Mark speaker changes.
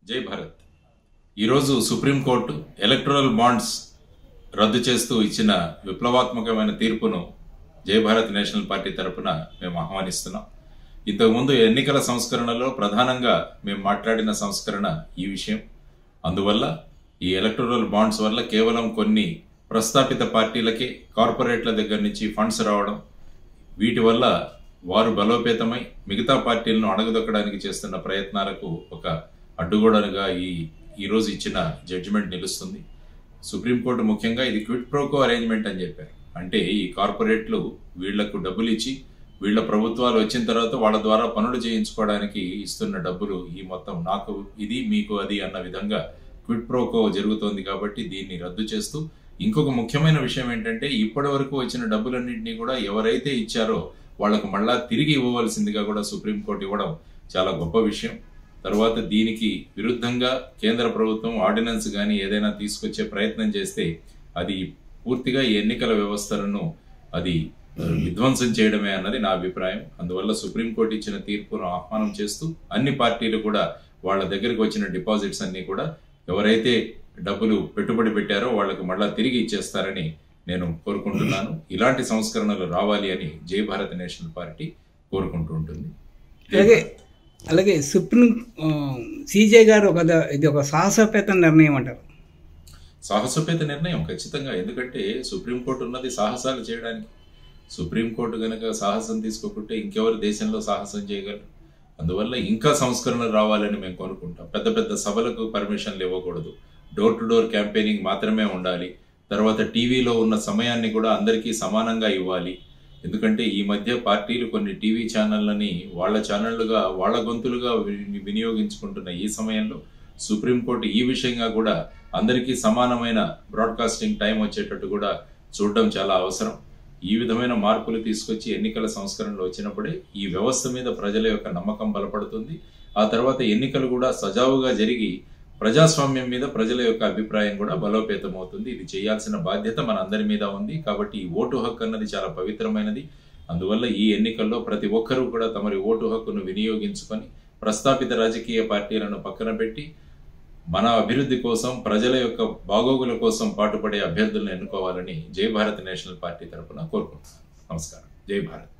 Speaker 1: జై భారత్. ఈరోజు supreme court electoral bonds రద్దు చేస్తూ ఇచ్చిన విప్లవాత్మకమైన తీర్పును జై భారత్ నేషనల్ పార్టీ తరపున మేము ఆహ్వానిస్తున్నాం. ఇంతకుముందు ఎన్నికల సంస్కరణలో ప్రధానంగా మేము మాట్లాడిన సంస్కరణ ఈ విషయం. అందువల్ల ఈ ఎలక్టరల్ బాండ్స్ వల్ల కేవలం కొన్ని ప్రస్థాపిత పార్టీలకే కార్పొరేట్ల దగ్గర నుంచి ఫండ్స్ రావడం, వీటి వల్ల వారు బలోపేతమై మిగతా పార్టీలను అణగదొక్కడానికి చేస్తున్న ప్రయత్నాలకు ఒక అడ్డుగోడనుగా ఈరోజు ఇచ్చిన జడ్జిమెంట్ నిలుస్తుంది. సుప్రీంకోర్టు ముఖ్యంగా ఇది క్విడ్ ప్రోకో అరేంజ్మెంట్ అని చెప్పారు. అంటే ఈ కార్పొరేట్లు వీళ్లకు డబ్బులు ఇచ్చి వీళ్ళ ప్రభుత్వాలు వచ్చిన తర్వాత వాళ్ళ ద్వారా పనులు చేయించుకోవడానికి ఇస్తున్న డబ్బులు ఈ మొత్తం నాకు ఇది మీకు అది అన్న విధంగా క్విడ్ ప్రోకో జరుగుతోంది. కాబట్టి దీన్ని రద్దు చేస్తూ ఇంకొక ముఖ్యమైన విషయం ఏంటంటే ఇప్పటి వరకు వచ్చిన డబ్బులన్నింటినీ కూడా ఎవరైతే ఇచ్చారో వాళ్లకు మళ్ళా తిరిగి ఇవ్వవలసిందిగా కూడా సుప్రీంకోర్టు ఇవ్వడం చాలా గొప్ప విషయం. తర్వాత దీనికి విరుద్ధంగా కేంద్ర ప్రభుత్వం ఆర్డినెన్స్ కానీ ఏదైనా తీసుకొచ్చే ప్రయత్నం చేస్తే అది పూర్తిగా ఈ ఎన్నికల వ్యవస్థలను అది విధ్వంసం చేయడమే అన్నది నా అభిప్రాయం. అందువల్ల సుప్రీంకోర్టు ఇచ్చిన తీర్పును ఆహ్వానం చేస్తూ అన్ని పార్టీలు కూడా వాళ్ళ దగ్గరికి వచ్చిన డిపాజిట్స్ అన్ని కూడా ఎవరైతే డబ్బులు పెట్టుబడి పెట్టారో వాళ్లకు మళ్ళా తిరిగి ఇచ్చేస్తారని నేను కోరుకుంటున్నాను. ఇలాంటి సంస్కరణలు రావాలి అని జై భారత్ నేషనల్ పార్టీ కోరుకుంటూ ఉంటుంది.
Speaker 2: అలాగే సుప్రీం సిజే గారు ఇది ఒక సాహసోపేత నిర్ణయం అంటారు.
Speaker 1: సాహసోపేత నిర్ణయం ఖచ్చితంగా. ఎందుకంటే సుప్రీంకోర్టు ఉన్నది సాహసాలు చేయడానికి. సుప్రీంకోర్టు కనుక సాహసం తీసుకోకుంటే ఇంకెవరు దేశంలో సాహసం చేయగలరు? అందువల్ల ఇంకా సంస్కరణలు రావాలని మేము కోరుకుంటాం. పెద్ద పెద్ద సభలకు పర్మిషన్లు ఇవ్వకూడదు, డోర్ టు డోర్ క్యాంపెయినింగ్ మాత్రమే ఉండాలి. తర్వాత టీవీలో ఉన్న సమయాన్ని కూడా అందరికీ సమానంగా ఇవ్వాలి. ఎందుకంటే ఈ మధ్య పార్టీలు కొన్ని టీవీ ఛానళ్ళని వాళ్ళ ఛానళ్లుగా వాళ్ళ గొంతులుగా వినియోగించుకుంటున్న ఈ సమయంలో సుప్రీంకోర్టు ఈ విషయంగా కూడా అందరికీ సమానమైన బ్రాడ్కాస్టింగ్ టైం వచ్చేటట్టు కూడా చూడడం చాలా అవసరం. ఈ విధమైన మార్పులు తీసుకొచ్చి ఎన్నికల సంస్కరణలు వచ్చినప్పుడే ఈ వ్యవస్థ మీద ప్రజల యొక్క నమ్మకం బలపడుతుంది. ఆ తర్వాత ఎన్నికలు కూడా సజావుగా జరిగి ప్రజాస్వామ్యం మీద ప్రజల యొక్క అభిప్రాయం కూడా బలోపేతం అవుతుంది. ఇది చేయాల్సిన బాధ్యత మన అందరి మీద ఉంది. కాబట్టి ఈ ఓటు హక్కు అన్నది చాలా పవిత్రమైనది. అందువల్ల ఈ ఎన్నికల్లో ప్రతి ఒక్కరూ కూడా తమరి ఓటు హక్కును వినియోగించుకొని ప్రస్థాపిత రాజకీయ పార్టీలను పక్కన పెట్టి మన అభివృద్ధి కోసం ప్రజల యొక్క బాగోగుల కోసం పాటుపడే అభ్యర్థులను ఎన్నుకోవాలని జై భారత్ నేషనల్ పార్టీ తరఫున కోరుకుంటున్నాను. నమస్కారం. జై భారత్.